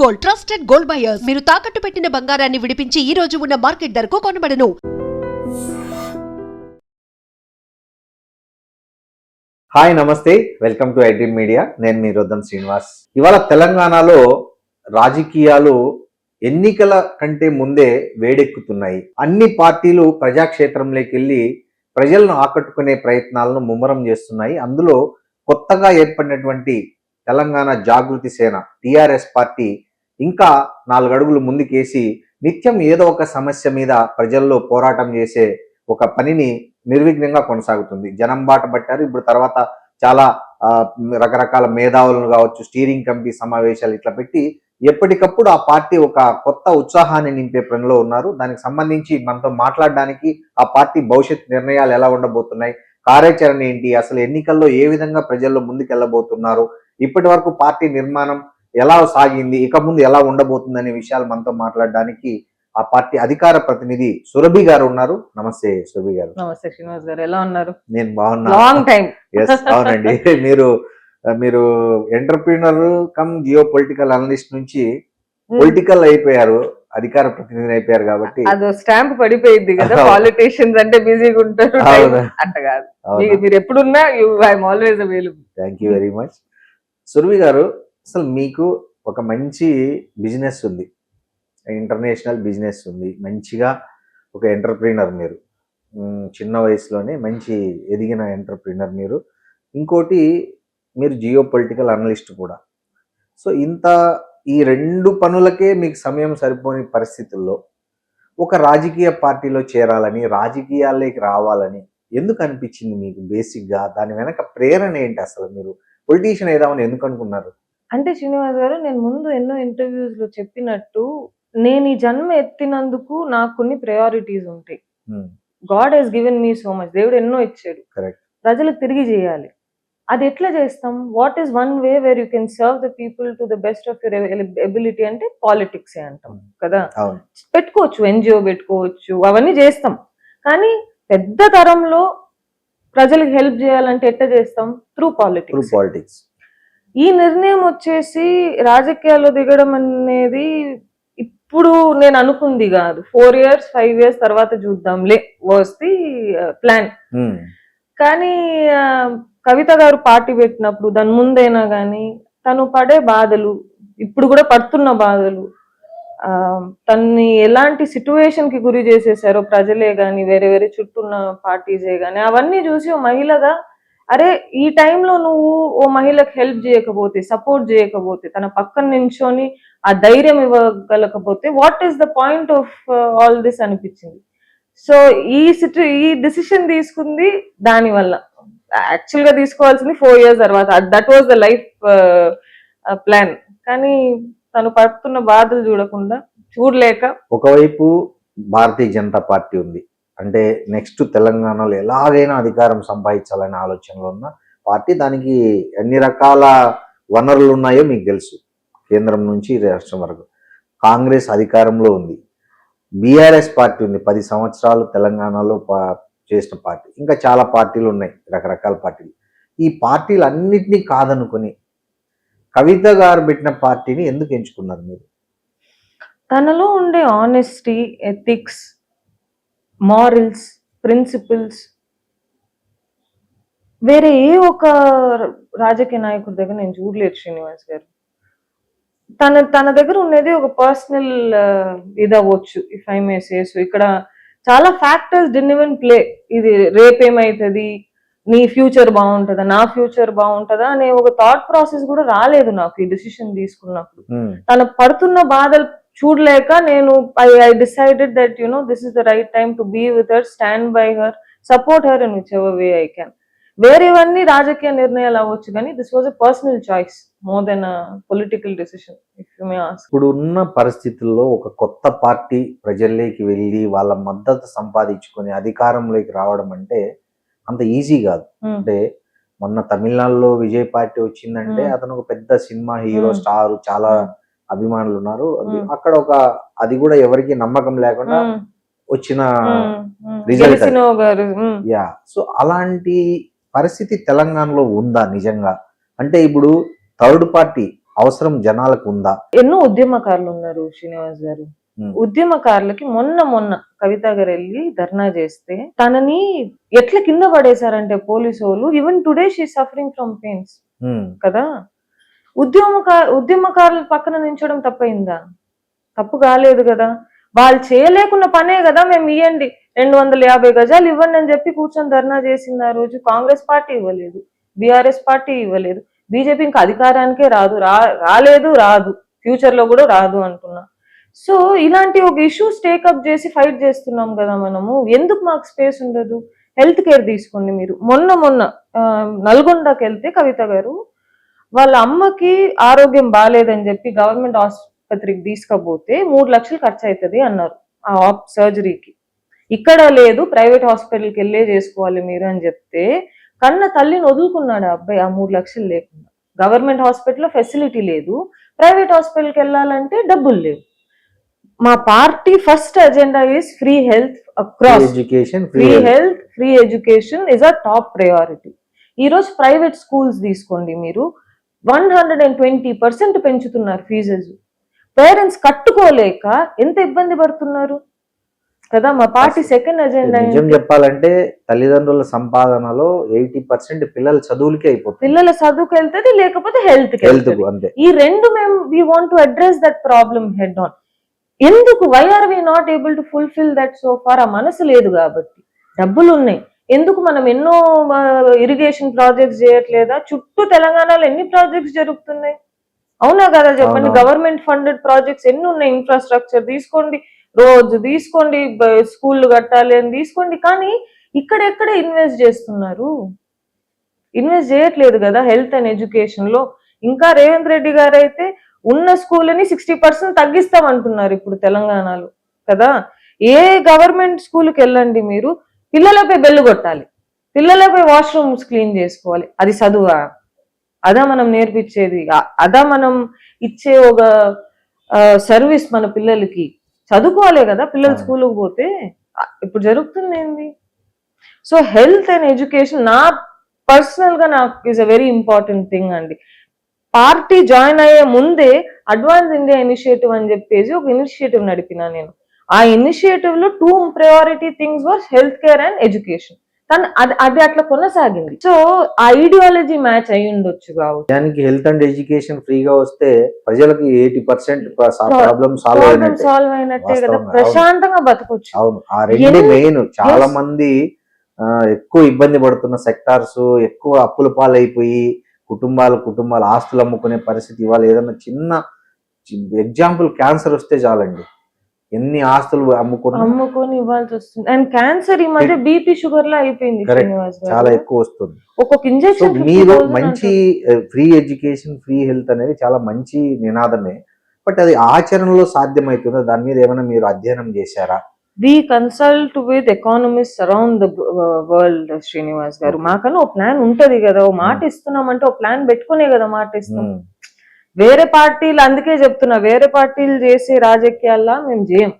Gold, trusted gold buyers. మీరు తాకట్టు పెట్టిన బంగారాన్ని విడిపించి ఈ రోజు ఉన్న మార్కెట్ ధరకు కొనబడను. హాయ్ నమస్తే, వెల్కమ్ టు ఐడ్రీమ్ మీడియా. నేను మీ రొద్దం శ్రీనివాస్. ఇవాళ తెలంగాణలో రాజకీయాలు ఎన్నికల కంటే ముందే వేడెక్కుతున్నాయి. అన్ని పార్టీలు ప్రజాక్షేత్రంలోకి వెళ్ళి ప్రజలను ఆకట్టుకునే ప్రయత్నాలను ముమ్మరం చేస్తున్నాయి. అందులో కొత్తగా ఏర్పడినటువంటి తెలంగాణ జాగృతి సేన టిఆర్ఎస్ పార్టీ ఇంకా 4 అడుగులు ముందుకేసి నిత్యం ఏదో ఒక సమస్య మీద ప్రజల్లో పోరాటం చేసే ఒక పనిని నిర్విఘ్నంగా కొనసాగుతుంది. జనం బాట పట్టారు. ఇప్పుడు తర్వాత చాలా రకరకాల మేధావులను కావచ్చు, స్టీరింగ్ కమిటీ సమావేశాలు ఇట్లా పెట్టి ఎప్పటికప్పుడు ఆ పార్టీ ఒక కొత్త ఉత్సాహాన్ని నింపే పనిలో ఉన్నారు. దానికి సంబంధించి మనతో మాట్లాడడానికి ఆ పార్టీ భవిష్యత్ నిర్ణయాలు ఎలా ఉండబోతున్నాయి, కార్యాచరణ ఏంటి, అసలు ఎన్నికల్లో ఏ విధంగా ప్రజల్లో ముందుకెళ్ళబోతున్నారు, ఇప్పటి వరకు పార్టీ నిర్మాణం ఎలా సాగింది, ఇక ముందు ఎలా ఉండబోతుంది అనే విషయాలు మనతో మాట్లాడడానికి ఆ పార్టీ అధికార ప్రతినిధి సురభి గారు ఉన్నారు. నమస్తే సురభి గారు. నమస్తే శ్రీనివాస్ గారు, ఎలా ఉన్నారు? నేను బాగున్నా. Long time. అవునండి. మీరు entrepreneur come geo political analyst నుంచి పొలిటికల్ అయిపోయారు, అధికార ప్రతినిధి అయిపోయారు కాబట్టి అది స్టాంప్ పడిపోయింది కదా. పాలిటిషియన్స్ అంటే బిజీగా ఉంటారు, అంట కాదు. మీరు ఎప్పుడున్నా I'm always available. Thank you very much. Surabhi గారు, అసలు మీకు ఒక మంచి బిజినెస్ ఉంది, ఇంటర్నేషనల్ బిజినెస్ ఉంది, మంచిగా ఒక ఎంటర్‌ప్రెన్యూర్ మీరు, చిన్న వయసులోనే మంచి ఎదిగిన ఎంటర్‌ప్రెన్యూర్ మీరు. ఇంకోటి మీరు జియో పొలిటికల్ అనలిస్ట్ కూడా. సో ఈ 2 పనులకే మీకు సమయం సరిపోని పరిస్థితుల్లో ఒక రాజకీయ పార్టీలో చేరాలని, రాజకీయాల్లోకి రావాలని ఎందుకు అనిపించింది మీకు? బేసిక్గా దాని వెనక ప్రేరణ ఏంటి? అసలు మీరు పొలిటీషియన్ అయిదామని ఎందుకు అనుకున్నారు? అంటే శ్రీనివాస్ గారు, నేను ముందు ఎన్నో ఇంటర్వ్యూస్ లో చెప్పినట్టు, నేను ఈ జన్మ ఎత్తినందుకు నాకు కొన్ని ప్రయారిటీస్ ఉంటాయి. God has given me so much. దేవుడు ఎన్నో ఇచ్చాడు, ప్రజలకు తిరిగి చేయాలి. అది ఎట్లా చేస్తాం? What is one way where you can serve the people to the best of your ability అంటే పాలిటిక్స్ అంటాం కదా. పెట్టుకోవచ్చు, ఎన్జిఓ పెట్టుకోవచ్చు, అవన్నీ చేస్తాం. కానీ పెద్ద తరంలో ప్రజలకు హెల్ప్ చేయాలంటే ఎట్లా చేస్తాం? Through politics. ఈ నిర్ణయం వచ్చేసి రాజకీయాల్లో దిగడం అనేది ఇప్పుడు నేను అనుకుంది కాదు. 4 years 5 years తర్వాత చూద్దాంలే వాస్ ది ప్లాన్. కానీ కవిత గారు పార్టీ పెట్టినప్పుడు, దాని ముందైనా కానీ తను పడే బాధలు, ఇప్పుడు కూడా పడుతున్న బాధలు, తన్ని ఎలాంటి సిచ్యువేషన్ కి గురి చేసేసారో ప్రజలే గాని, వేరే వేరే చుట్టూన్న పార్టీసే గాని, అవన్నీ చూసి ఓ మహిళగా, అరే ఈ టైంలో నువ్వు ఓ మహిళకు హెల్ప్ చేయకపోతే, సపోర్ట్ చేయకపోతే, తన పక్కన నించొని ఆ ధైర్యం ఇవ్వగలకపోతే what is the point of all this అనిపించింది. సో ఈ డిసిషన్ తీసుకుంది దానివల్ల. యాక్చువల్ గా తీసుకోవాల్సింది 4 years తర్వాత. That was the life plan. కానీ తను పడుతున్న బాధలు చూడలేక, ఒకవైపు భారతీయ జనతా పార్టీ ఉంది, అంటే నెక్స్ట్ తెలంగాణలో ఎలాగైనా అధికారం సంపాదించాలనే ఆలోచనలో ఉన్న పార్టీ. దానికి ఎన్ని రకాల వనరులు ఉన్నాయో మీకు తెలుసు, కేంద్రం నుంచి రాష్ట్రం వరకు. కాంగ్రెస్ అధికారంలో ఉంది, బీఆర్ఎస్ పార్టీ ఉంది, 10 సంవత్సరాలు తెలంగాణలో చేసిన పార్టీ. ఇంకా చాలా పార్టీలు ఉన్నాయి, రకరకాల పార్టీలు. ఈ పార్టీలు అన్నిటినీ కాదనుకుని కవిత గారు పెట్టిన పార్టీని ఎందుకు ఎంచుకున్నారు మీరు? తనలో ఉండే ఆనెస్టీ, ఎథిక్స్, మారల్స్, ప్రిన్సిపల్స్ వేరే ఏ ఒక రాజకీయ నాయకుడి దగ్గర నేను చూడలేదు శ్రీనివాస్ గారు. తన దగ్గర ఉన్నది ఒక పర్సనల్ ఇది అవ్వచ్చు, if I may say so. ఇక్కడ చాలా ఫ్యాక్టర్స్ డిడ్ంట్ ఈవెన్ ప్లే. ఇది రేపేమైతుంది, నీ ఫ్యూచర్ బాగుంటుందా, నా ఫ్యూచర్ బాగుంటుందా అనే ఒక థాట్ ప్రాసెస్ కూడా రాలేదు నాకు ఈ డిసిషన్ తీసుకున్నప్పుడు. తను పడుతున్న బాధలు చూడలేక నేను I decided that this is the right time to be with her, stand by her, support her in which ever way I can. వేరేవన్నీ రాజకీయ నిర్ణయాలు అవ్వచ్చు, కానీ this was a personal choice more than political decision, if you may ask. ఇప్పుడు ఉన్న పరిస్థితుల్లో ఒక కొత్త పార్టీ ప్రజల్లోకి వెళ్ళి వాళ్ళ మద్దతు సంపాదించుకొని అధికారంలోకి రావడం అంటే అంత ఈజీ కాదు. అంటే మొన్న తమిళనాడులో విజయ్ పార్టీ వచ్చిందంటే అతను ఒక పెద్ద సినిమా హీరో, స్టార్, చాలా అభిమానులు ఉన్నారు. అక్కడ అది కూడా ఎవరికి నమ్మకం లేకుండా వచ్చిన రిజల్ట్. యా. సో అలాంటి పరిస్థితి తెలంగాణలో ఉందా నిజంగా? అంటే ఇప్పుడు థర్డ్ పార్టీ అవసరం జనాలకు ఉందా? ఎన్నో ఉద్యమకారులు ఉన్నారు శ్రీనివాస్ గారు. ఉద్యమకారులకి మొన్న కవిత గారు వెళ్ళి ధర్నా చేస్తే తనని ఎట్లా కింద పడేశారంటే పోలీసు వాళ్ళు, even today she suffering from pains కదా. ఉద్యమకారుల పక్కన నించడం తప్పైందా? తప్పు కాలేదు కదా. వాళ్ళు చేయలేకున్న పనే కదా మేము ఇవ్వండి 250 గజాలు ఇవ్వండి అని చెప్పి కూర్చొని ధర్నా చేసింది. ఆ రోజు కాంగ్రెస్ పార్టీ ఇవ్వలేదు, బీఆర్ఎస్ పార్టీ ఇవ్వలేదు, బీజేపీ ఇంకా అధికారానికే రాదు, ఫ్యూచర్ లో కూడా రాదు అంటున్నా. సో ఇలాంటి ఒక ఇష్యూస్ టేకప్ చేసి ఫైట్ చేస్తున్నాం కదా మనము. ఎందుకు మాకు స్పేస్ ఉండదు? హెల్త్ కేర్ తీసుకోండి మీరు. మొన్న నల్గొండకి వెళ్తే కవిత గారు వాళ్ళ అమ్మకి ఆరోగ్యం బాగాలేదని చెప్పి గవర్నమెంట్ ఆసుపత్రికి తీసుకపోతే 3 లక్షలు ఖర్చు అవుతుంది అన్నారు ఆ సర్జరీకి. ఇక్కడ లేదు, ప్రైవేట్ హాస్పిటల్కి వెళ్ళే చేసుకోవాలి మీరు అని చెప్తే కన్న తల్లిని వదులుకున్నాడు ఆ అబ్బాయి ఆ 3 లక్షలు లేకుండా. గవర్నమెంట్ హాస్పిటల్లో ఫెసిలిటీ లేదు, ప్రైవేట్ హాస్పిటల్కి వెళ్ళాలంటే డబ్బులు లేవు. మా party first agenda is free health across. Free education is a top priority. ఈ రోజు ప్రైవేట్ స్కూల్స్ తీసుకోండి మీరు, 120% పెంచుతున్నారు ఫీజెస్. పేరెంట్స్ కట్టుకోలేక ఎంత ఇబ్బంది పడుతున్నారు కదా. మా పార్టీ సెకండ్ అజెండా నిజం చెప్పాలంటే తల్లిదండ్రుల సంపాదనలో 80% పిల్లల చదువులకే అయిపోతుంది. పిల్లల చదువుకు వెళ్తుంది, లేకపోతే హెల్త్ కి. ఈ రెండు మేము we want to address that problem head on. ఎందుకు why are we not able to fulfil that so far? ఆ మనసు లేదు కాబట్టి. డబ్బులు ఉన్నాయి, ఎందుకు మనం ఎన్నో ఇరిగేషన్ ప్రాజెక్ట్స్ చేయట్లేదా? చుట్టూ తెలంగాణలో ఎన్ని ప్రాజెక్ట్స్ జరుగుతున్నాయి, అవునా కదా చెప్పండి. గవర్నమెంట్ ఫండెడ్ ప్రాజెక్ట్స్ ఎన్ని ఉన్నాయి. ఇన్ఫ్రాస్ట్రక్చర్ తీసుకోండి, రోడ్స్ తీసుకోండి, స్కూళ్ళు కట్టాలి అని తీసుకోండి. కానీ ఇక్కడెక్కడ ఇన్వెస్ట్ చేస్తున్నారు? ఇన్వెస్ట్ చేయట్లేదు కదా హెల్త్ అండ్ ఎడ్యుకేషన్ లో. ఇంకా రేవంత్ రెడ్డి గారు అయితే ఉన్న స్కూల్ని 60% తగ్గిస్తామంటున్నారు ఇప్పుడు తెలంగాణలో కదా. ఏ గవర్నమెంట్ స్కూల్కి వెళ్ళండి మీరు, పిల్లలపై బెల్లు కొట్టాలి, పిల్లలపై వాష్రూమ్స్ క్లీన్ చేసుకోవాలి. అది చదువా? అదా మనం నేర్పించేది? అదా మనం ఇచ్చే ఒక సర్వీస్ మన పిల్లలకి? చదువుకోవాలి కదా పిల్లలు స్కూల్కి పోతే. ఇప్పుడు జరుగుతుంది ఏంది? సో హెల్త్ అండ్ ఎడ్యుకేషన్ నా పర్సనల్ గా నాకు is a very important thing అండి. పార్టీ జాయిన్ అయ్యే ముందే అడ్వాన్స్ ఇండియా ఇనిషియేటివ్ అని చెప్పేసి ఒక ఇనిషియేటివ్ నడిపినా నేను. ఆ ఇనిషియేటివ్ లో 2 priority things was health care and education. కానీ అది అట్లా కొనసాగింది. సో ఆ ఐడియాలజీ మ్యాచ్ అయి ఉండొచ్చు కావచ్చు. దానికి హెల్త్ అండ్ ఎడ్యుకేషన్ ఫ్రీగా వస్తే ప్రజలకి 80% ప్రాబ్లమ్ సాల్వ్ అయినట్టే కదా, ప్రశాంతంగా బతకొచ్చు. అవును, ఆ రెండు మెయిన్. చాలా మంది ఎక్కువ ఇబ్బంది పడుతున్న సెక్టార్స్, ఎక్కువ అప్పుల పాలైపోయి కుటుంబాలు ఆస్తులు అమ్ముకునే పరిస్థితి. ఇవాళ ఏదన్నా చిన్న ఎగ్జాంపుల్ క్యాన్సర్ వస్తే చాలండి, ఎన్ని ఆస్తులు అమ్ముకొని ఇవ్వాల్సి వస్తుంది. అండ్ క్యాన్సర్ ఈ మధ్య బీపీ షుగర్ లా అయిపోయింది, చాలా ఎక్కువ వస్తుంది. ఒక్కొక్క ఇంజెక్షన్. మీరు మంచి ఫ్రీ ఎడ్యుకేషన్, ఫ్రీ హెల్త్ అనేది చాలా మంచి నినాదమే. బట్ అది ఆచరణలో సాధ్యమవుతుందా? దాని మీద ఏమైనా మీరు అధ్యయనం చేశారా? We consult with economists around the world, Srinivas గారు. మాకన్నా ఒక ప్లాన్ ఉంటది కదా, ఓ మాట ఇస్తున్నామంటే ఒక ప్లాన్ పెట్టుకునే కదా మాట ఇస్తాం. వేరే పార్టీలు, అందుకే చెప్తున్నా, వేరే పార్టీలు చేసే రాజకీయాల్లో మేము చేయం.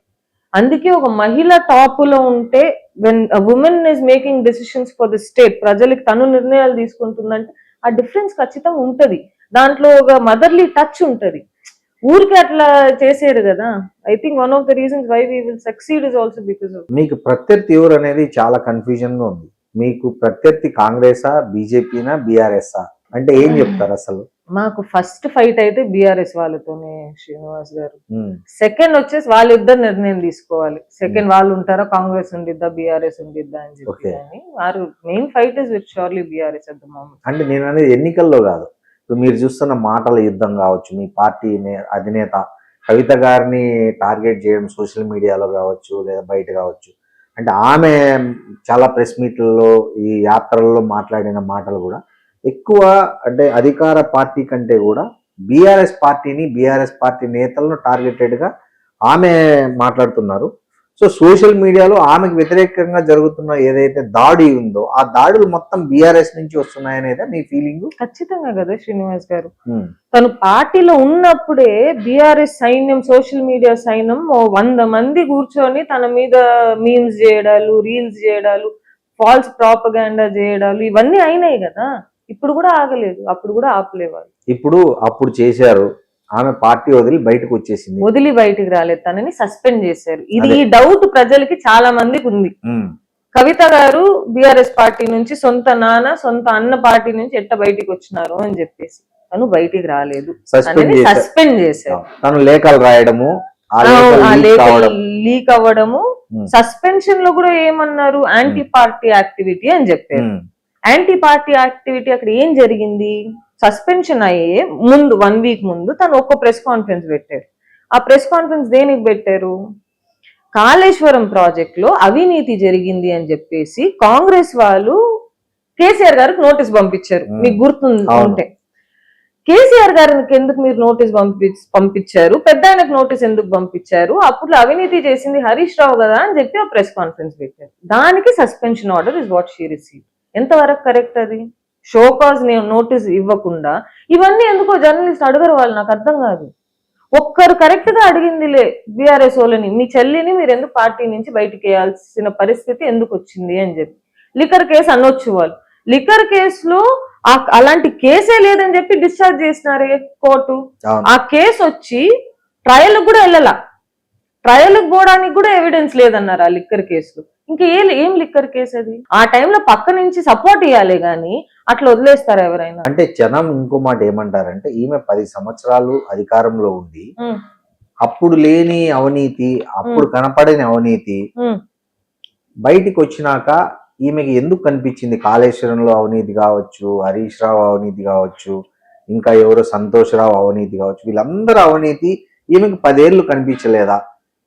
అందుకే ఒక మహిళ టాప్ లో ఉంటే, when women is making decisions for the state, ప్రజలకి తను నిర్ణయాలు తీసుకుంటుందంటే ఆ డిఫరెన్స్ ఖచ్చితంగా ఉంటది. దాంట్లో ఒక మదర్లీ టచ్ ఉంటది. ఊరికి అట్లా చేసేరు కదా. I think one of the reasons why we will succeed is also because of. మీకు ప్రత్యర్థి ఎవరు అనేది చాలా కన్ఫ్యూజన్ గా ఉంది. మీకు ప్రత్యర్థి కాంగ్రెసా, బీజేపీనా, బీఆర్ఎస్ అంటే ఏం చెప్తారు అసలు? మాకు ఫస్ట్ ఫైట్ అయితే బీఆర్ఎస్ వాళ్ళతోనే శ్రీనివాస్ గారు. సెకండ్ వచ్చేసి వాళ్ళిద్దరు నిర్ణయం తీసుకోవాలి. సెకండ్ వాళ్ళు ఉంటారా, కాంగ్రెస్ ఉండిద్దా, బీఆర్ఎస్ ఉండిద్దా అని చెప్పి. వారు main fight is with surely BRS at the moment. అంటే నేను అనేది ఎన్నికల్లో కాదు, ఇప్పుడు మీరు చూస్తున్న మాటల యుద్ధం కావచ్చు, మీ పార్టీ అధినేత కవిత గారిని టార్గెట్ చేయడం సోషల్ మీడియాలో కావచ్చు, లేదా బయట కావచ్చు. అంటే ఆమె చాలా ప్రెస్ మీట్లలో, ఈ యాత్రల్లో మాట్లాడిన మాటలు కూడా ఎక్కువ, అంటే అధికార పార్టీ కంటే కూడా బీఆర్ఎస్ పార్టీని, బీఆర్ఎస్ పార్టీ నేతలను టార్గెటెడ్ గా ఆమె మాట్లాడుతున్నారు. సో సోషల్ మీడియాలో ఆమెకు వ్యతిరేకంగా జరుగుతున్న ఏదైతే దాడి ఉందో ఆ దాడులు మొత్తం బీఆర్ఎస్ నుంచి వస్తున్నాయనేదా మీ ఫీలింగ్? ఖచ్చితంగా కదా శ్రీనివాస్ గారు. తను పార్టీలో ఉన్నప్పుడే బీఆర్ఎస్ సైన్యం, సోషల్ మీడియా సైన్యం 100 మంది కూర్చొని తన మీద మీమ్స్ చేయడాలు, రీల్స్ చేయడాలు, ఫాల్స్ ప్రాపగాండా చేయడాలు, ఇవన్నీ అయినాయి కదా. ఇప్పుడు కూడా ఆగలేదు, అప్పుడు కూడా ఆపలేవారు. ఇప్పుడు అప్పుడు చేశారు, ఆమె పార్టీ వదిలి బయటకు వచ్చేసింది. వదిలి బయటికి రాలేదు, తనని సస్పెండ్ చేశారు. ఇది అదే. ఈ డౌట్ ప్రజలకి చాలా మందికి ఉంది. ఉమ్, కవిత గారు బిఆర్ఎస్ పార్టీ నుంచి సొంత నాన్న సొంత అన్న పార్టీ నుంచి ఎట్ట బయటికి వచ్చినారు అని చెప్పేసి. తను బయటికి రాలేదు, సస్పెండ్ చేశారు. సస్పెండ్ చేశారు. తను లేఖలు రాయడము, ఆ లేఖలు లీక్ కావడం. లీక్ అవ్వడము, సస్పెన్షన్ లో కూడా ఏమన్నారు, యాంటీ పార్టీ యాక్టివిటీ అని చెప్పారు. యాంటీ పార్టీ యాక్టివిటీ అక్కడ ఏం జరిగింది? సస్పెన్షన్ అయ్యే ముందు 1 వీక్ ముందు తను ఒక ప్రెస్ కాన్ఫరెన్స్ పెట్టారు. ఆ ప్రెస్ కాన్ఫరెన్స్ దేనికి పెట్టారు? కాళేశ్వరం ప్రాజెక్ట్ లో అవినీతి జరిగింది అని చెప్పేసి కాంగ్రెస్ వాళ్ళు కేసీఆర్ గారికి నోటీస్ పంపించారు. మీకు గుర్తుంటే కేసీఆర్ గారికి ఎందుకు మీరు నోటీస్ పంపించారు, పెద్ద ఆయనకు నోటీస్ ఎందుకు పంపించారు, అప్పుడు అవినీతి చేసింది హరీష్ రావు కదా అని చెప్పి ఆ ప్రెస్ కాన్ఫరెన్స్ పెట్టారు. దానికి suspension order is what she receive. ఎంతవరకు కరెక్ట్ అది? షో కాజ్ నోటీస్ ఇవ్వకుండా ఇవన్నీ ఎందుకో జర్నలిస్ట్ అడగరు వాళ్ళు, నాకు అర్థం కాదు. ఒక్కరు కరెక్ట్ గా అడిగిందిలే బీఆర్ఎస్ వాళ్ళని, మీ చెల్లిని మీరు ఎందుకు పార్టీ నుంచి బయటికి వేయాల్సిన పరిస్థితి ఎందుకు వచ్చింది అని చెప్పి. లిక్కర్ కేసు అనొచ్చు వాళ్ళు, లిక్కర్ కేసులో అలాంటి కేసే లేదని చెప్పి డిశ్చార్జ్ చేసినారే కోర్టు. ఆ కేసు వచ్చి ట్రయల్ కూడా వెళ్ళాల, ట్రయల్ పోవడానికి కూడా ఎవిడెన్స్ లేదన్నారు ఆ లిక్కర్ కేసులో. ఇంకా ఏం లిక్కర్ కేసు అది? ఆ టైంలో పక్క నుంచి సపోర్ట్ ఇవ్వాలి గానీ అట్లా వదిలేస్తారా ఎవరైనా? అంటే జనం ఇంకో మాట ఏమంటారంటే, ఈమె 10 సంవత్సరాలు అధికారంలో ఉండి అప్పుడు లేని అవినీతి, అప్పుడు కనపడని అవినీతి బయటికి వచ్చినాక ఈమెకి ఎందుకు కనిపించింది? కాళేశ్వరంలో అవినీతి కావచ్చు, హరీష్ రావు అవినీతి కావచ్చు, ఇంకా ఎవరో సంతోష్ రావు అవినీతి కావచ్చు, వీళ్ళందరూ అవినీతి ఈమెకి 10 ఏళ్ళు కనిపించలేదా?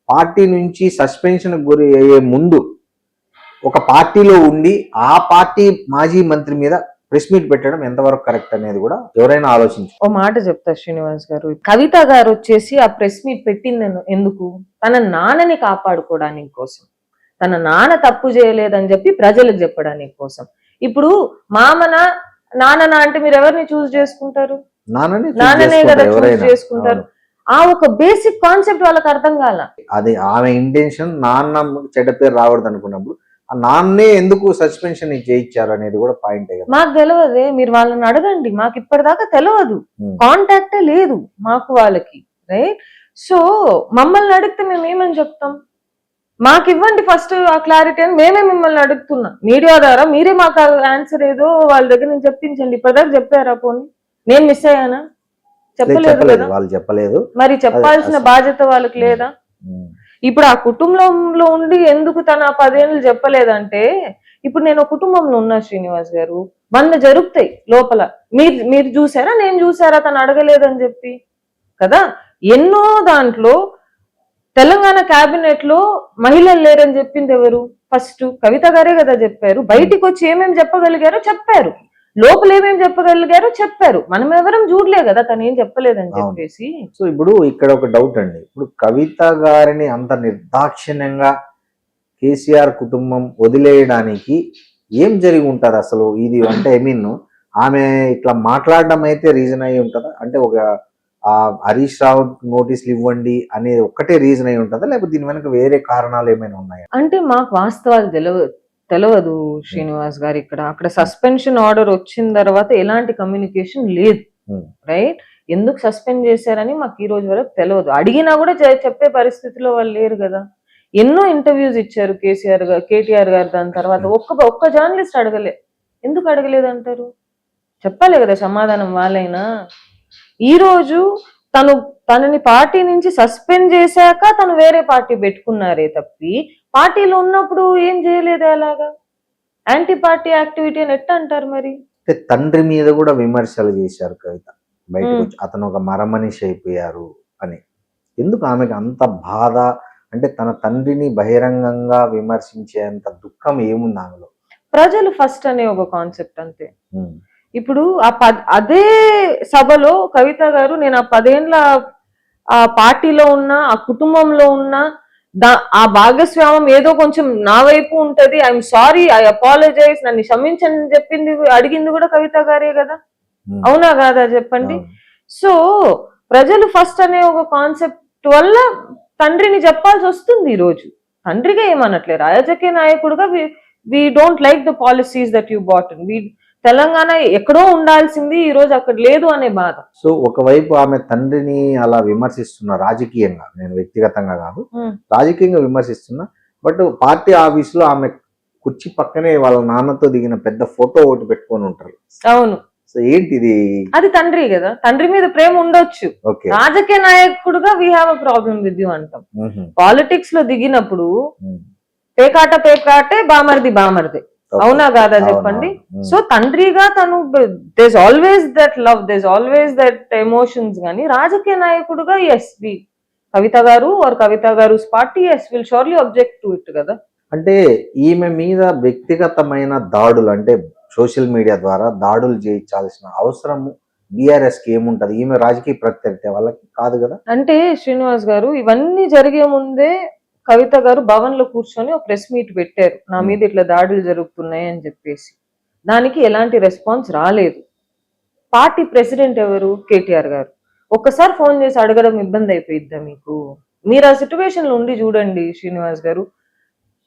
పార్టీ నుంచి సస్పెన్షన్ గురి అయ్యే ముందు ఒక పార్టీలో ఉండి ఆ పార్టీ మాజీ మంత్రి మీద ప్రెస్ మీట్ పెట్టడం ఎంతవరకు కరెక్ట్ అనేది కూడా ఎవరైనా ఆలోచించు. ఓ మాట చెప్తా శ్రీనివాస్ గారు, కవిత గారు వచ్చేసి ఆ ప్రెస్ మీట్ పెట్టింది ఎందుకు? తన నాన్నని కాపాడుకోవడానికి కోసం, తన నాన్న తప్పు చేయలేదని చెప్పి ప్రజలకు చెప్పడానికి కోసం. ఇప్పుడు మామన నాన్న అంటే మీరు ఎవరిని చూస్ చేసుకుంటారు? నాన్ననే కదా చూస్ చేసుకుంటారు. ఆ ఒక బేసిక్ కాన్సెప్ట్ వాళ్ళకి అర్థం కాల. అది ఆమె ఇంటెన్షన్, నాన్న చెడ్డ పేరు రావద్దు అనుకున్నప్పుడు ఆ నాన్నే ఎందుకు సస్పెన్షన్ చేయించారు అనేది కూడా పాయింట్. మాకు తెలియదే, మీరు వాళ్ళని అడగండి, మాకు ఇప్పటిదాకా తెలియదు, కాంటాక్టే లేదు మాకు వాళ్ళకి, రైట్? సో మమ్మల్ని అడిగితే మేము ఏమని చెప్తాం? మాకు ఇవ్వండి ఫస్ట్ ఆ క్లారిటీ అని మేమే మిమ్మల్ని అడుగుతున్నాం. మీడియా ద్వారా మీరే మాకు ఆన్సర్ ఏదో వాళ్ళ దగ్గర నుంచి చెప్పించండి. ఇప్పటిదాకా చెప్పారా? పోనీ నేను మిస్ అయ్యానా? చెప్పలేదు కదా, వాళ్ళు చెప్పలేదు. మరి చెప్పాల్సిన బాధ్యత వాళ్ళకి లేదా? ఇప్పుడు ఆ కుటుంబంలో ఉండి ఎందుకు తన 10 ఏళ్ళు చెప్పలేదంటే, ఇప్పుడు నేను కుటుంబంలో ఉన్నా శ్రీనివాస్ గారు, 100 జరుగుతాయి లోపల. మీరు చూసారా, నేను చూసారా తను అడగలేదని చెప్పి కదా? ఎన్నో దాంట్లో తెలంగాణ క్యాబినెట్ లో మహిళలు లేరని చెప్పింది ఎవరు? ఫస్ట్ కవిత గారే కదా చెప్పారు. బయటికి వచ్చి ఏమేమి చెప్పగలిగారో చెప్పారు, లోపల ఏమేమి చెప్పగలిగారో చెప్పారు. మనం ఎవరం చూడలే కదా తను ఏం చెప్పలేదని చెప్పేసి. సో ఇప్పుడు ఇక్కడ ఒక డౌట్ అండి, ఇప్పుడు కవిత గారిని అంత నిర్దాక్షిణ్యంగా కేసీఆర్ కుటుంబం వదిలేయడానికి ఏం జరిగి ఉంటది అసలు? ఇది అంటే ఆమె ఇట్లా మాట్లాడడం అయితే రీజన్ అయి ఉంటుందా? అంటే ఒక హరీష్ రావు నోటీసులు ఇవ్వండి అనేది ఒక్కటే రీజన్ అయి ఉంటుందా, లేకపోతే దీని వెనక వేరే కారణాలు ఏమైనా ఉన్నాయా? అంటే మాకు వాస్తవాలు తెలియదు శ్రీనివాస్ గారు. అక్కడ సస్పెన్షన్ ఆర్డర్ వచ్చిన తర్వాత ఎలాంటి కమ్యూనికేషన్ లేదు, రైట్? ఎందుకు సస్పెండ్ చేశారని మాకు ఈ రోజు వరకు తెలియదు. అడిగినా కూడా చెప్పే పరిస్థితిలో వాళ్ళు లేరు కదా. ఎన్నో ఇంటర్వ్యూస్ ఇచ్చారు కేటీఆర్ గారు, దాని తర్వాత ఒక్క జర్నలిస్ట్ అడగలే. ఎందుకు అడగలేదు అంటారు? చెప్పాలి కదా సమాధానం వాళ్ళైనా. ఈ రోజు తనని పార్టీ నుంచి సస్పెండ్ చేశాక తను వేరే పార్టీ పెట్టుకున్నారే తప్పి, పార్టీలో ఉన్నప్పుడు ఏం చేయలేదే అలాగా? యాంటీ పార్టీ యాక్టివిటీ అని ఎట్ట అంటారు మరి? తండ్రి మీద కూడా విమర్శలు చేశారు కవిత బయటకు వచ్చి, అతను ఒక మరమనిషి అయిపోయారు అని. ఎందుకు ఆమెకు అంత బాధ? అంటే తన తండ్రిని బహిరంగంగా విమర్శించేంత దుఃఖం ఏముంది ఆమెలో? ప్రజలు ఫస్ట్ అనే ఒక కాన్సెప్ట్ అంతే. ఇప్పుడు అదే సభలో కవిత గారు, నేను ఆ 10 ఏళ్ళ ఆ పార్టీలో ఉన్నా, ఆ కుటుంబంలో ఉన్నా, ఆ భాగస్వామ్యం ఏదో కొంచెం నా వైపు ఉంటది, ఐఎమ్ సారీ, ఐ అపాలజైజ్, నన్ను క్షమించండి చెప్పింది అడిగింది కూడా కవిత గారే కదా, అవునా కాదా చెప్పండి? సో ప్రజలు ఫస్ట్ అనే ఒక కాన్సెప్ట్ వల్ల తండ్రిని చెప్పాల్సి వస్తుంది. ఈ రోజు తండ్రిగా ఏమనట్లేదు, రాజకీయ నాయకుడుగా we don't like the policies that you bought, Telangana ఎక్కడో ఉండాల్సింది ఈ రోజు అక్కడ లేదు అనే బాధ. సో ఒకవైపు ఆమె తండ్రిని అలా విమర్శిస్తున్న, రాజకీయంగా, నేను వ్యక్తిగతంగా కాదు, రాజకీయంగా విమర్శిస్తున్నా, బట్ పార్టీ ఆఫీస్ లో ఆమె కుర్చీ పక్కనే వాళ్ళ నాన్నతో దిగిన పెద్ద ఫోటో ఒకటి పెట్టుకొని ఉంటారు. అవును, సో ఏంటిది? అది తండ్రి కదా, తండ్రి మీద ప్రేమ ఉండొచ్చు. ఓకే, రాజకీయ నాయకుడుగా we have a problem with you అంటాం. పాలిటిక్స్ లో దిగినప్పుడు పేకాటే బామర్ది, అవునా కాదా చెప్పండి. సో తండ్రిగా తను does always that love, does always that emotions. కానీ రాజకీయ నాయకుడుగా ఎస్ వి కవిత గారు ఆర్ కవిత గారు party as will surely object to it కదా. అంటే ఈమె మీద వ్యక్తిగతమైన దాడులు, అంటే సోషల్ మీడియా ద్వారా దాడులు చేయించాల్సిన అవసరం బీఆర్ఎస్ కి ఏముంటది? ఈమె రాజకీయ ప్రత్యర్థి వాళ్ళకి కాదు కదా. అంటే శ్రీనివాస్ గారు, ఇవన్నీ జరిగే ముందే కవిత గారు భవన్ లో కూర్చొని ఒక ప్రెస్ మీట్ పెట్టారు, నా మీద ఇట్లా దాడులు జరుగుతున్నాయి అని చెప్పేసి. దానికి ఎలాంటి రెస్పాన్స్ రాలేదు. పార్టీ ప్రెసిడెంట్ ఎవరు? కేటీఆర్ గారు. ఒక్కసారి ఫోన్ చేసి అడగడం ఇబ్బంది అయిపోయిద్దా మీకు? మీరు ఆ సిచ్యువేషన్ లో ఉండి చూడండి శ్రీనివాస్ గారు.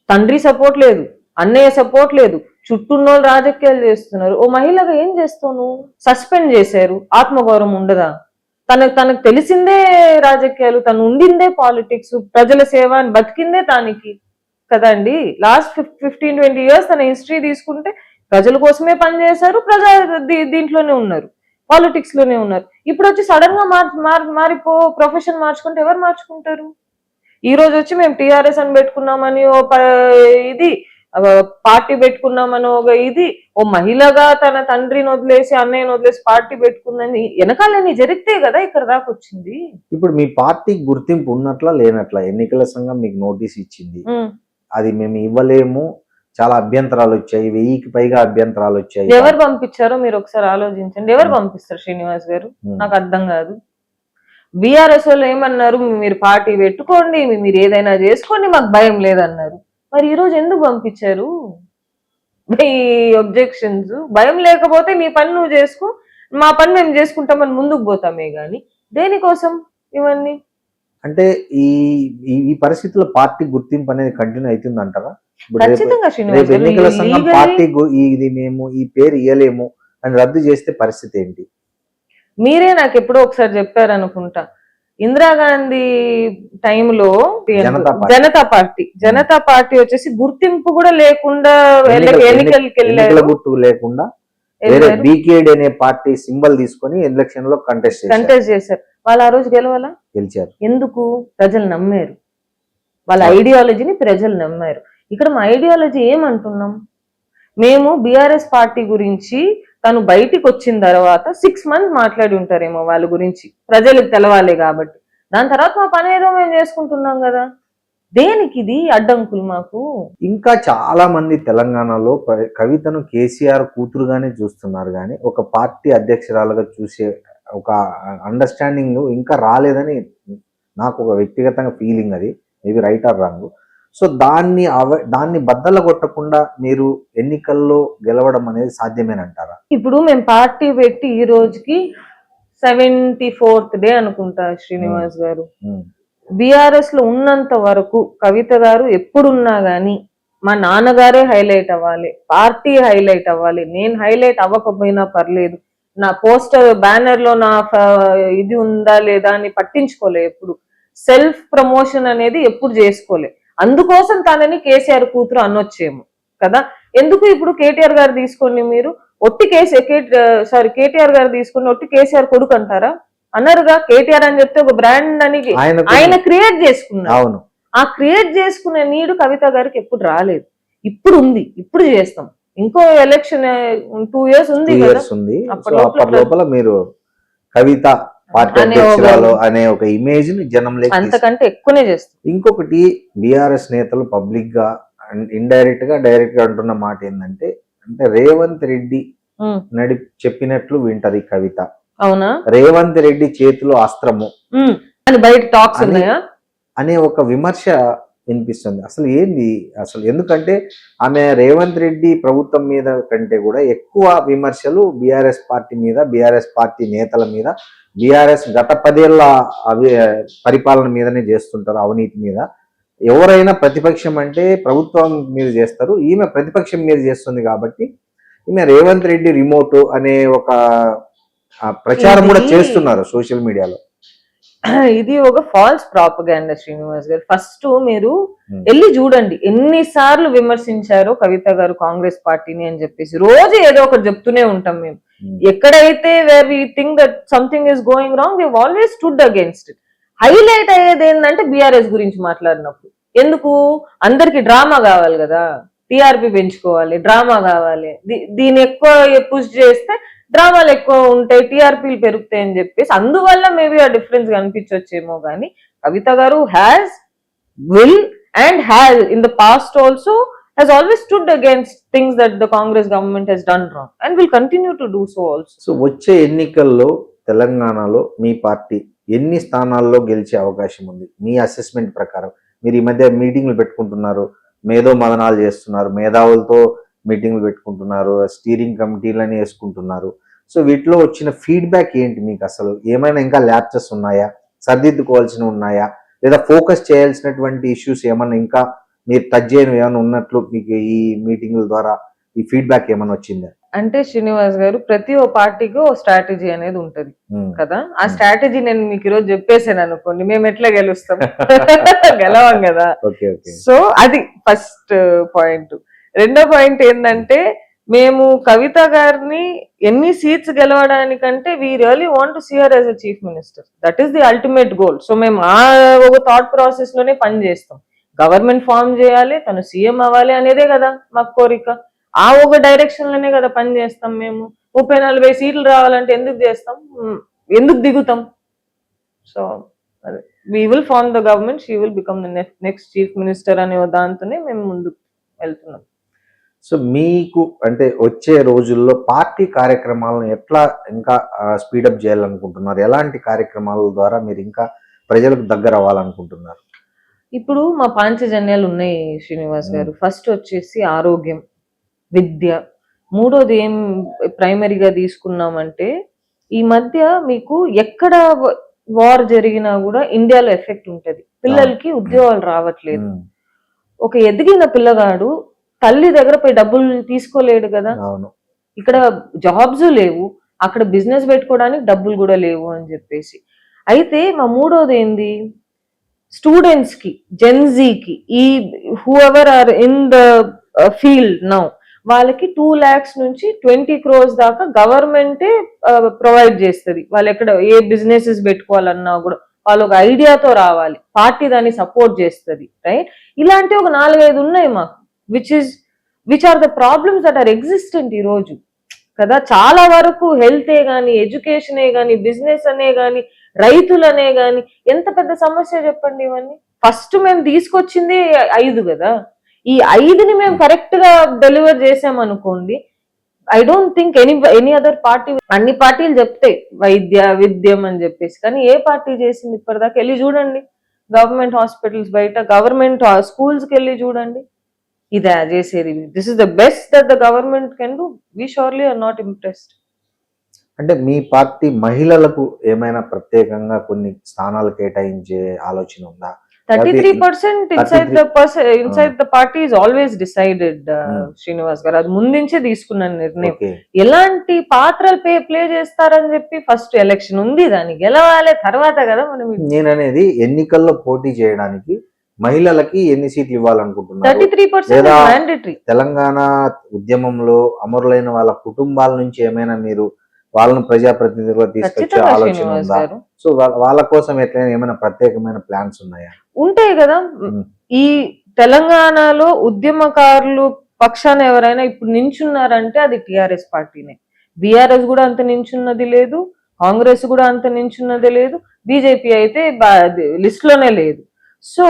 తండ్రి సపోర్ట్ లేదు, అన్నయ్య సపోర్ట్ లేదు, చుట్టూన్నోళ్ళు రాజకీయాలు చేస్తున్నారు. ఓ మహిళగా ఏం చేస్తాను? సస్పెండ్ చేశారు, ఆత్మగౌరవం ఉండదా? తనకు తెలిసిందే రాజకీయాలు, తను ఉండిందే పాలిటిక్స్, ప్రజల సేవ అని బతికిందే దానికి కదండి. లాస్ట్ 15-20 years తన హిస్టరీ తీసుకుంటే ప్రజల కోసమే పనిచేశారు, దీంట్లోనే ఉన్నారు, పాలిటిక్స్ లోనే ఉన్నారు. ఇప్పుడు వచ్చి సడన్ గా మారిపో ప్రొఫెషన్ మార్చుకుంటే ఎవరు మార్చుకుంటారు? ఈ రోజు వచ్చి మేము టిఆర్ఎస్ అని పెట్టుకున్నామని ఇది పార్టీ పెట్టుకున్నామని ఒక ఇది, ఓ మహిళగా తన తండ్రిని వదిలేసి అన్నయ్యని వదిలేసి పార్టీ పెట్టుకుందని వెనకాలని జరిగితే కదా ఇక్కడ దాకా వచ్చింది. ఇప్పుడు మీ పార్టీ గుర్తింపు ఉన్నట్లా లేనట్లా ఎన్నికల సంఘం మీకు నోటీస్ ఇచ్చింది, అది మేము ఇవ్వలేము, చాలా అభ్యంతరాలు వచ్చాయి, 1000కి పైగా అభ్యంతరాలు వచ్చాయి. ఎవరు పంపించారో మీరు ఒకసారి ఆలోచించండి. ఎవరు పంపిస్తారు శ్రీనివాస్ గారు? నాకు అర్థం కాదు. బీఆర్ఎస్ వాళ్ళు ఏమన్నారు? మీరు పార్టీ పెట్టుకోండి, మీరు ఏదైనా చేసుకోండి, మాకు భయం లేదన్నారు. మరి ఈ రోజు ఎందుకు పంపించారు? మీ అబ్జెక్షన్స్ భయం లేకపోతే నీ పని నువ్వు చేసుకో, మా పని మేము చేసుకుంటామని ముందుకు పోతామే గాని దేనికోసం ఇవన్నీ? అంటే ఈ పరిస్థితుల్లో పార్టీ గుర్తింపు అనేది కంటిన్యూ అవుతుంది అంటారా? ఎన్నికల సంఘం పార్టీ ఇది మేము ఈ పేరు ఇయ్యలేము అని రద్దు చేస్తే పరిస్థితి ఏంటి? మీరే నాకు ఎప్పుడో ఒకసారి చెప్పారు అనుకుంటా, ఇందిరాగాంధీ టైంలో జనతా పార్టీ వచ్చేసి గుర్తింపు కూడా లేకుండా ఎన్నికలకి వెళ్ళారు, గుర్తు లేకుండా బీకేడ్ అనే పార్టీ సింబల్ తీసుకొని ఎలక్షన్ లో కంటెస్ట్ చేశారు. వాళ్ళు ఆ రోజు గెలిచారు. ఎందుకు? ప్రజలు నమ్మారు, వాళ్ళ ఐడియాలజీని ప్రజలు నమ్మారు. ఇక్కడ మా ఐడియాలజీ ఏమంటున్నాం? మేము బీఆర్ఎస్ పార్టీ గురించి తను బయటికి వచ్చిన తర్వాత 6 months మాట్లాడి ఉంటారేమో వాళ్ళ గురించి, ప్రజలకు తెలవాలి కాబట్టి. దాని తర్వాత మా పని ఏదో మేము చేసుకుంటున్నాం కదా. దేనికి ఇది అడ్డంకులు మాకు? ఇంకా చాలా మంది తెలంగాణలో కవితను కేసీఆర్ కూతురుగానే చూస్తున్నారు, కానీ ఒక పార్టీ అధ్యక్షురాలుగా చూసే ఒక అండర్స్టాండింగ్ ఇంకా రాలేదని నాకు ఒక వ్యక్తిగతంగా ఫీలింగ్. అది maybe right are wrong. So దాన్ని బద్దల కొట్టకుండా మీరు ఎన్నికల్లో గెలవడం అనేది సాధ్యమేనంటారా? ఇప్పుడు మేము పార్టీ పెట్టి ఈ రోజుకి 74th డే అనుకుంటా శ్రీనివాస్ గారు. బీఆర్ఎస్ లో ఉన్నంత వరకు కవిత గారు ఎప్పుడున్నా గానీ మా నాన్నగారే హైలైట్ అవ్వాలి, పార్టీ హైలైట్ అవ్వాలి, నేను హైలైట్ అవ్వకపోయినా పర్లేదు, నా పోస్టర్ బ్యానర్ లో నా ఇది ఉందా లేదా అని పట్టించుకోలే. ఎప్పుడు సెల్ఫ్ ప్రమోషన్ అనేది ఎప్పుడు చేసుకోలే. అందుకోసం తనని కేసీఆర్ కూతురు అనొచ్చేమో కదా. ఎందుకు ఇప్పుడు కేటీఆర్ గారు తీసుకోండి, మీరు ఒట్టి కేటీఆర్ గారు తీసుకుని ఒట్టి కేసీఆర్ కొడుకు అంటారా? అన్నారుగా. కేటీఆర్ అని చెప్తే ఒక బ్రాండ్ అని ఆయన క్రియేట్ చేసుకున్నారు. ఆ క్రియేట్ చేసుకునే నీడు కవిత గారికి ఎప్పుడు రాలేదు. ఇప్పుడు ఉంది, ఇప్పుడు చేస్తాం. ఇంకో ఎలక్షన్ 2 years ఉంది కదా, లోపల మీరు కవిత పార్టీ అధ్యక్షురాలు అనే ఒక ఇమేజ్ ని జనంలోకి అంతకంటే ఎక్కువనే చేస్తాం. ఇంకొకటి, బీఆర్ఎస్ నేతలు పబ్లిక్ గా ఇండైరెక్ట్ గా డైరెక్ట్ గా అంటున్న మాట ఏంటంటే, అంటే రేవంత్ రెడ్డి చెప్పినట్లు వింటది కవిత. అవునా? రేవంత్ రెడ్డి చేతిలో అస్త్రము అని బయట టాక్స్ ఉన్నాయా అనే ఒక విమర్శ వినిపిస్తుంది. అసలు ఏంది అసలు? ఎందుకంటే ఆమె రేవంత్ రెడ్డి ప్రభుత్వం మీద కంటే కూడా ఎక్కువ విమర్శలు బీఆర్ఎస్ పార్టీ మీద, బీఆర్ఎస్ పార్టీ నేతల మీద, బీఆర్ఎస్ గత 10 ఏళ్ల పరిపాలన మీదనే చేస్తుంటారు, అవినీతి మీద. ఎవరైనా ప్రతిపక్షం అంటే ప్రభుత్వం మీద చేస్తారు, ఈమె ప్రతిపక్షం మీద చేస్తుంది. కాబట్టి ఈమె రేవంత్ రెడ్డి రిమోట్ అనే ఒక ప్రచారం కూడా ఇది- చేస్తున్నారు సోషల్ మీడియాలో. ఇది ఒక ఫాల్స్ ప్రాపగాండా శ్రీనివాస్ గారు. ఫస్ట్ మీరు Hmm. వెళ్ళి చూడండి ఎన్నిసార్లు విమర్శించారో కవిత గారు కాంగ్రెస్ పార్టీని అని చెప్పేసి. రోజు ఏదో ఒకటి చెప్తూనే ఉంటాం మేము. ఎక్కడైతే where we think that something is going wrong we always stood against it. Highlight అయ్యేది ఏంటంటే బీఆర్ఎస్ గురించి మాట్లాడినప్పుడు ఎందుకు అందరికి డ్రామా కావాలి కదా, టీఆర్పీ పెంచుకోవాలి, డ్రామా కావాలి, దీన్ని ఎక్కువ పుష్ చేస్తే డ్రామాలు ఎక్కువ ఉంటాయి, టీఆర్పీలు పెరుగుతాయి అని చెప్పేసి అందువల్ల మేబీ ఆ డిఫరెన్స్ కనిపించవచ్చేమో. కానీ కవిత గారు has will and has in the past also has always stood against things that the Congress government has done wrong and will continue to do so also. So వచ్చే ఎన్నికల్లో తెలంగాణలో మీ పార్టీ ఎన్ని స్థానాల్లో గెలిచే అవకాశం ఉంది మీ అసెస్మెంట్ ప్రకారం? మీరు ఈ మధ్య మీటింగ్లు పెట్టుకుంటున్నారు, మేధో మదనాలు చేస్తున్నారు, మేధావులతో మీటింగ్లు పెట్టుకుంటున్నారు, స్టీరింగ్ కమిటీలని వేసుకుంటున్నారు. సో వీటిలో వచ్చిన ఫీడ్బ్యాక్ ఏంటి మీకు? అసలు ఏమైనా ఇంకా ల్యాప్సెస్ ఉన్నాయా, సర్దిద్దుకోవాల్సినవి ఉన్నాయా, లేదా ఫోకస్ చేయాల్సినటువంటి ఇష్యూస్ ఏమన్నా ఇంకా మీరు టచ్ చేయని ఏమైనా ఉన్నట్లు మీకు ఈ మీటింగ్ల ద్వారా ఈ ఫీడ్బ్యాక్ ఏమైనా వచ్చిందా? అంటే శ్రీనివాస్ గారు ప్రతి ఓ పార్టీకి ఓ స్ట్రాటజీ అనేది ఉంటది కదా. ఆ స్ట్రాటజీ నేను మీకు ఈరోజు చెప్పేసాను అనుకోండి, మేము ఎట్లా గెలుస్తాం? గెలవం కదా. సో అది ఫస్ట్ పాయింట్. రెండో పాయింట్ ఏంటంటే మేము కవిత గారిని ఎన్ని సీట్స్ గెలవడానికంటే we really want to see her as a chief minister. That is the ultimate goal. So మేము ఆ ఒక థాట్ ప్రాసెస్ లోనే పని చేస్తాం. గవర్నమెంట్ ఫామ్ చేయాలి, తను సీఎం అవ్వాలి అనేదే కదా మాకు కోరిక. ఆ ఒక డైరెక్షన్ లోనే కదా పని చేస్తాం మేము. 30-40 సీట్లు రావాలంటే ఎందుకు చేస్తాం, ఎందుకు దిగుతాం? సో అదే we will form the government, she will become the next chief minister అనే దాంతోనే మేము ముందుకు వెళ్తున్నాం. సో మీకు అంటే వచ్చే రోజుల్లో పార్టీ కార్యక్రమాలను ఎట్లా ఇంకా స్పీడప్ చేయాలనుకుంటున్నారు? ఎలాంటి కార్యక్రమాల ద్వారా మీరు ఇంకా ప్రజలకు దగ్గర అవ్వాలనుకుంటున్నారు? ఇప్పుడు మా పాంచజన్యాలు ఉన్నాయి శ్రీనివాస్ గారు. ఫస్ట్ వచ్చేసి ఆరోగ్యం, విద్య. మూడోది ఏం ప్రైమరీగా తీసుకున్నామంటే ఈ మధ్య మీకు ఎక్కడ వార్ జరిగినా కూడా ఇండియాలో ఎఫెక్ట్ ఉంటది. పిల్లలకి ఉద్యోగాలు రావట్లేదు. ఒక ఎదిగిన పిల్లగాడు తల్లి దగ్గర పోయి డబ్బులు తీసుకోలేడు కదా. ఇక్కడ జాబ్స్ లేవు, అక్కడ బిజినెస్ పెట్టుకోవడానికి డబ్బులు కూడా లేవు అని చెప్పేసి. అయితే మా మూడోది ఏంది, స్టూడెంట్స్ కి, జెన్జీకి, ఈ whoever are in the field now, వాళ్ళకి 2 lakhs నుంచి 20 crores దాకా గవర్నమెంటే ప్రొవైడ్ చేస్తుంది. వాళ్ళు ఎక్కడ ఏ బిజినెసెస్ పెట్టుకోవాలన్నా కూడా వాళ్ళు ఒక ఐడియాతో రావాలి, పార్టీ దాన్ని సపోర్ట్ చేస్తుంది, రైట్? ఇలాంటి ఒక 4-5 ఉన్నాయి మాకు, which are the problems that are existent ఈ రోజు కదా. చాలా వరకు హెల్తే గానీ, ఎడ్యుకేషనే గానీ, బిజినెస్ అనే గానీ, రైతులనే గాని, ఎంత పెద్ద సమస్య చెప్పండి ఇవన్నీ. ఫస్ట్ మేము తీసుకొచ్చింది 5 కదా. ఈ 5ని మేము కరెక్ట్ గా డెలివర్ చేసామనుకోండి, I don't think any other party, అన్ని పార్టీలు చెప్తాయి వైద్య విద్యం అని చెప్పేసి, కానీ ఏ పార్టీ చేసింది ఇప్పటిదాకా? వెళ్ళి చూడండి గవర్నమెంట్ హాస్పిటల్స్ బయట, గవర్నమెంట్ స్కూల్స్ కి వెళ్ళి చూడండి. ఇదే చేసేది. This is the best that the government can do. We surely are not impressed. అంటే మీ పార్టీ మహిళలకు ఏమైనా ప్రత్యేకంగా కొన్ని స్థానాలు కేటాయించే ఆలోచన ఉందా? 33% inside the party is always decided, Srinivas గారు. అది ముందుంచే తీసుకున్న నిర్ణయం. ఎలాంటి పాత్రలు ప్లే చేస్తారని చెప్పి ఫస్ట్ ఎలక్షన్ ఉంది, దాన్ని గెలవాలి, తర్వాత కదా మనం. నేననేది ఎన్నికల్లో పోటీ చేయడానికి మహిళలకి ఎన్ని సీట్లు ఇవ్వాలనుకుంటున్నారు? 33% మ్యాండేటరీ. తెలంగాణ ఉద్యమంలో అమరులైన వాళ్ళ కుటుంబాల నుంచి ఏమైనా మీరు వాళ్ళను ప్రజాప్రతినిధులుగా తీసుకొచ్చే ఆలోచన ఉందా? సో వాళ్ళ కోసం ఎట్లయినా ఏమైనా ప్రత్యేకమైన ప్లాన్స్ ఉన్నాయా? ఉంటాయి కదా. ఈ తెలంగాణలో ఉద్యమకారులు పక్షాన ఎవరైనా ఇప్పుడు నించున్నారంటే అది టిఆర్ఎస్ పార్టీనే. బీఆర్ఎస్ కూడా అంత నించున్నది లేదు, కాంగ్రెస్ కూడా అంత నించున్నది లేదు, బీజేపీ అయితే లిస్ట్ లోనే లేదు. సో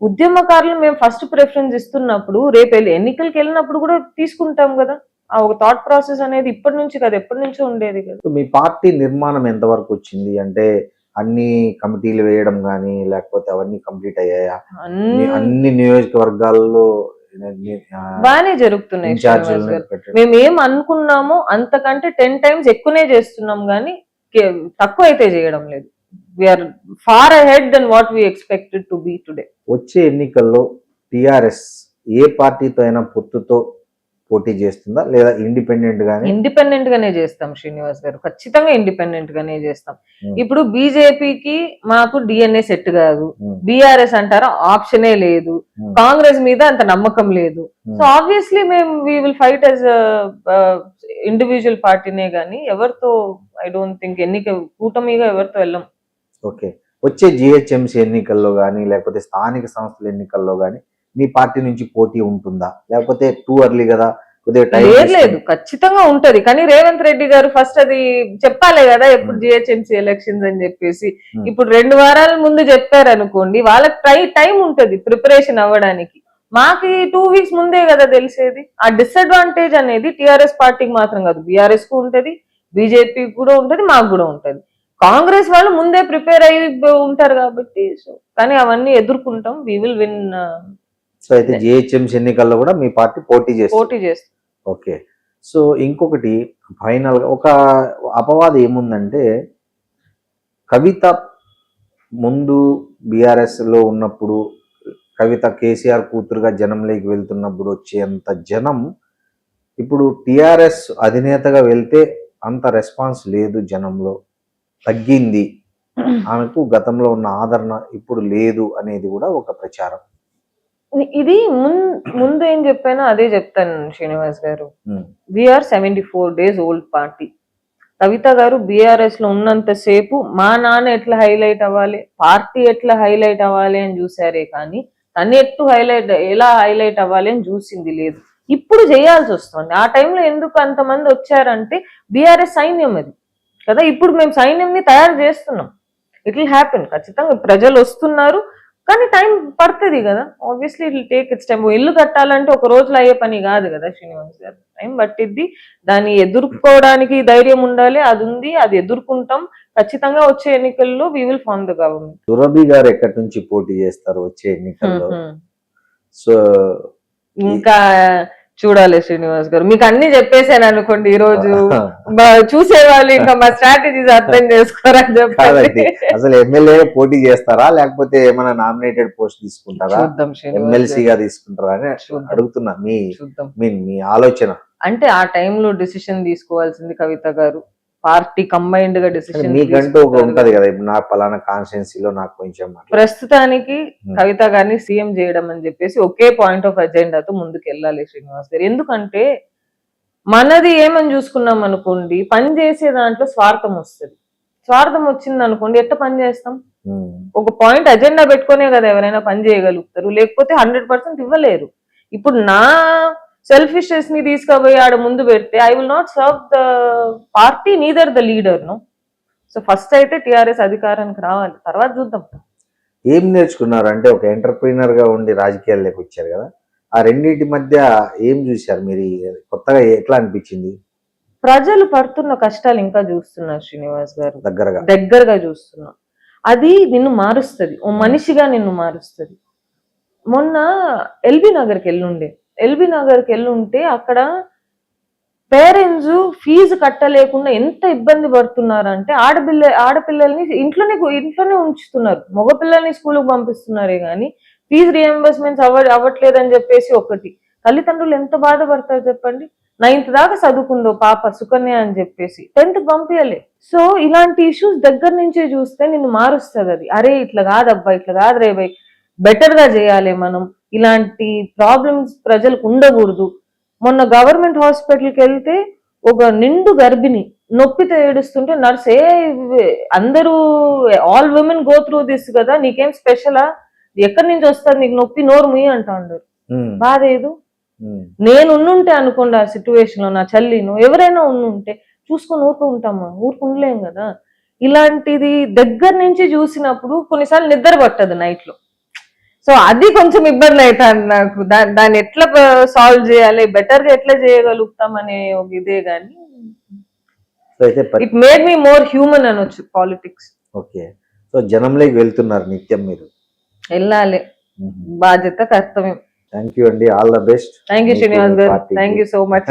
ఉద్యమకారులు మేము ఫస్ట్ ప్రిఫరెన్స్ ఇస్తున్నప్పుడు రేపు ఎన్నికలకి వెళ్ళినప్పుడు కూడా తీసుకుంటాం కదా. ఆ ఒక థాట్ ప్రాసెస్ అనేది ఇప్పటి నుంచి కదా, ఎప్పటి నుంచో ఉండేది కదా. మీ పార్టీ నిర్మాణం ఎంతవరకు వచ్చింది? అంటే అన్ని కమిటీలు వేయడం కానీ లేకపోతే అవన్నీ కంప్లీట్ అయ్యాయా? అన్ని నియోజకవర్గాల్లో బాగానే జరుగుతున్నాయి. మేము ఏం అనుకున్నామో అంతకంటే 10 times ఎక్కువనే చేస్తున్నాం, కానీ తక్కువ అయితే చేయడం లేదు. We're far ahead then what we expected to be today. వచ్చే ఎన్నికల్లో టిఆర్ఎస్ ఏ పార్టీతో అయినా పొత్తుతో పోటీ చేస్తుందా లేదా ఇండిపెండెంట్ గానే? ఇండిపెండెంట్ గానే చేస్తాం శ్రీనివాస్ గారు, ఖచ్చితంగా ఇండిపెండెంట్ గానే చేస్తాం. Hmm. ఇప్పుడు బీజేపీకి మాకు డిఎన్ఏ సెట్ కాదు, Hmm. బీఆర్ఎస్ అంటారా ఆప్షనే లేదు, Hmm. కాంగ్రెస్ మీద అంత నమ్మకం లేదు. సో ఆబ్వియస్లీ మేము we will fight as individual పార్టీనే గానీ ఎవరితో ఐ డోంట్ థింక్ కూటమిగా ఎవరితో వెళ్ళం. ఓకే, వచ్చే జిహెచ్ఎంసీ ఎన్నికల్లో కానీ లేకపోతే స్థానిక సంస్థల ఎన్నికల్లో కానీ మీ పార్టీ నుంచి పోటీ ఉంటుందా, లేకపోతే టూ ఎర్లీ కదా కొద్దిగా టైం లేదు ఖచ్చితంగా ఉంటది, కానీ రేవంత్ రెడ్డి గారు ఫస్ట్ అది చెప్పాలి కదా ఎప్పుడు జిహెచ్ఎంసీ ఎలక్షన్స్ అని చెప్పేసి. ఇప్పుడు 2 వారాల ముందు చెప్పారు అనుకోండి, వాళ్ళకి టైం ఉంటది ప్రిపరేషన్ అవ్వడానికి. మాకి 2 వీక్స్ ముందే కదా తెలిసేది. ఆ డిసడ్వాంటేజ్ అనేది టిఆర్ఎస్ పార్టీకి మాత్రం కాదు, బీఆర్ఎస్ కు ఉంటది, బీజేపీ కూడా ఉంటది, మాకు కూడా ఉంటది. కాంగ్రెస్ వాళ్ళు ముందే ప్రిపేర్ అయ్యి ఉంటారు కాబట్టి. సో కానీ అవన్నీ ఎదుర్కొంటాం, వి విల్ విన్. సో అయితే జిహెచ్ఎంసీ ఎన్నికల్లో కూడా మీ పార్టీ పోటీ చేస్తుంది. ఓకే, సో ఇంకొకటి ఫైనల్ గా ఒక అపవాదం ఏముందంటే, కవిత ముందు బీఆర్ఎస్ లో ఉన్నప్పుడు, కవిత కేసీఆర్ కూతురుగా జనంలోకి వెళ్తున్నప్పుడు వచ్చేంత జనం ఇప్పుడు టిఆర్ఎస్ అధినేతగా వెళ్తే అంత రెస్పాన్స్ లేదు, జనంలో తగ్గింది, ఆమెకు గతంలో ఉన్న ఆదరణ ఇప్పుడు లేదు అనేది కూడా ఒక ప్రచారం. ఇది ముందు ఏం చెప్పానో అదే చెప్తాను శ్రీనివాస్ గారు. We are 74 days old party. Kavitha గారు బీఆర్ఎస్ లో ఉన్నంత సేపు మా నాన్న ఎట్లా హైలైట్ అవ్వాలి, పార్టీ ఎట్లా హైలైట్ అవ్వాలి అని చూసారే కానీ తను ఎలా హైలైట్ అవ్వాలి అని చూసింది లేదు. ఇప్పుడు చేయాల్సి వస్తుంది. ఆ టైంలో ఎందుకు అంతమంది వచ్చారంటే బీఆర్ఎస్ సైన్యం అది కదా. ఇప్పుడు మేము సైన్యంని తయారు చేస్తున్నాం. ఇట్ విల్ హ్యాపెన్, ఖచ్చితంగా ప్రజలు వస్తున్నారు, కానీ టైం పడుతుంది కదా. Obviously it will take its time. ఇల్లు కట్టాలంటే ఒక రోజులో అయ్యే పని కాదు కదా శ్రీనివాస్ గారు, టైం పట్టిద్ది. దాన్ని ఎదుర్కోవడానికి ధైర్యం ఉండాలి, అది ఉంది, అది ఎదుర్కొంటాం. ఖచ్చితంగా వచ్చే ఎన్నికల్లో we will form the government. Surabhi గారు ఎక్కడి నుంచి పోటీ చేస్తారు వచ్చే ఎన్నికల్లో? సో ఇంకా చూడాలి శ్రీనివాస్ గారు, మీకు అన్ని చెప్పేసాను అనుకోండి ఈ రోజు, చూసేవాళ్ళు ఇంకా మా స్ట్రాటజీస్ అర్థం చేసుకోరని చెప్పాలి. అసలు ఎమ్మెల్యే పోటీ చేస్తారా లేకపోతే ఏమైనా నామినేటెడ్ పోస్ట్ తీసుకుంటారా, ఎమ్మెల్సీగా తీసుకుంటారా అని అడుగుతున్నా. మీ ఆలోచన అంటే ఆ టైంలో డిసిషన్ తీసుకోవాల్సింది కవిత గారు. పార్టీ కంబైన్డ్ గా డిసిషన్ మీకంటూ ఉంటది కదా, ఇప్పుడు నా పలానా కాన్స్టిట్యున్సీలో నాకు కొంచెం. ప్రస్తుతానికి కవిత గారిని సీఎం చేయడం అని చెప్పేసి ఒకే పాయింట్ ఆఫ్ అజెండాతో ముందుకు వెళ్ళాలి శ్రీనివాస్ గారు. ఎందుకంటే మనది ఏమని చూసుకున్నాం అనుకోండి, పని చేసే దాంట్లో స్వార్థం వస్తుంది. స్వార్థం వచ్చింది అనుకోండి, ఎట్లా పని చేస్తాం? ఒక పాయింట్ అజెండా పెట్టుకునే కదా ఎవరైనా పని చేయగలుగుతారు, లేకపోతే 100% ఇవ్వలేరు. ఇప్పుడు నా సెల్ఫిషెస్ ని తీసుకుపోయి ఆడ ముందు పెడితే I will not serve the party, neither the leader no. So first అయితే టిఆర్ఎస్ అధికారానికి రావాలి, తర్వాత చూద్దాం. ఏం నేర్చుకున్నారు అంటే, ఒక ఎంటర్ప్రీనర్ గా ఉండి రాజకీయాల్లోకి వచ్చారు కదా, ఆ రెండింటి మధ్య ఏం చూశారు మీరు? కొత్తగా ఎట్లా అనిపించింది? ప్రజలు పడుతున్న కష్టాలు ఇంకా చూస్తున్నారు శ్రీనివాస్ గారు, దగ్గరగా చూస్తున్నా. అది నిన్ను మారుస్తుంది, ఓ మనిషిగా నిన్ను మారుస్తుంది. మొన్న ఎల్బీ నగర్కి వెళ్ళుంటే అక్కడ పేరెంట్స్ ఫీజు కట్టలేకుండా ఎంత ఇబ్బంది పడుతున్నారంటే, ఆడపిల్లల్ని ఇంట్లోనే ఉంచుతున్నారు, మగపిల్లల్ని స్కూల్కి పంపిస్తున్నారే కానీ ఫీజు రియంబర్స్మెంట్స్ అవ్వట్లేదని చెప్పేసి ఒకటి. తల్లిదండ్రులు ఎంత బాధపడతారు చెప్పండి. 9th దాకా చదువుకుందో పాప సుకన్య అని చెప్పేసి 10th పంపించలే. సో ఇలాంటి ఇష్యూస్ దగ్గర నుంచే చూస్తే నిన్ను మారుస్తుంది అది. అరే ఇట్లా కాదబ్బా, ఇట్లా కాదు రే బై, బెటర్ గా చేయాలి మనం, ఇలాంటి ప్రాబ్లమ్స్ ప్రజలకు ఉండకూడదు. మొన్న గవర్నమెంట్ హాస్పిటల్కి వెళ్తే ఒక నిండు గర్భిణి నొప్పితో ఏడుస్తుంటే నర్స్, అందరూ all women go through this కదా, నీకేం స్పెషలా, ఎక్కడి నుంచి వస్తుంది నీకు నొప్పి, నోరు ముయ్యి అంటా ఉండరు. బాధేదు. నేను ఉంటే అనుకోండి ఆ సిచ్యువేషన్ లో, నా చల్లిను ఎవరైనా ఉంటే చూసుకొని ఊరుకుండలేం కదా. ఇలాంటిది దగ్గర నుంచి చూసినప్పుడు కొన్నిసార్లు నిద్ర పట్టదు నైట్ లో. సో అది కొంచెం ఇబ్బంది అవుతాను నాకు, దాన్ని ఎట్లా సాల్వ్ చేయాలి, బెటర్ గా ఎట్లా చేయగలుగుతాం అనే ఒక ఇదే గానీ it made me more human అనొచ్చు పాలిటిక్స్. ఓకే, సో జనంలోకి వెళ్తున్నారు నిత్యం మీరు? వెళ్ళాలి, బాధ్యత, కర్తవ్యం. థ్యాంక్ యూ అండి, all the best. Thank you Srinivas గారు, థ్యాంక్ యూ సో మచ్.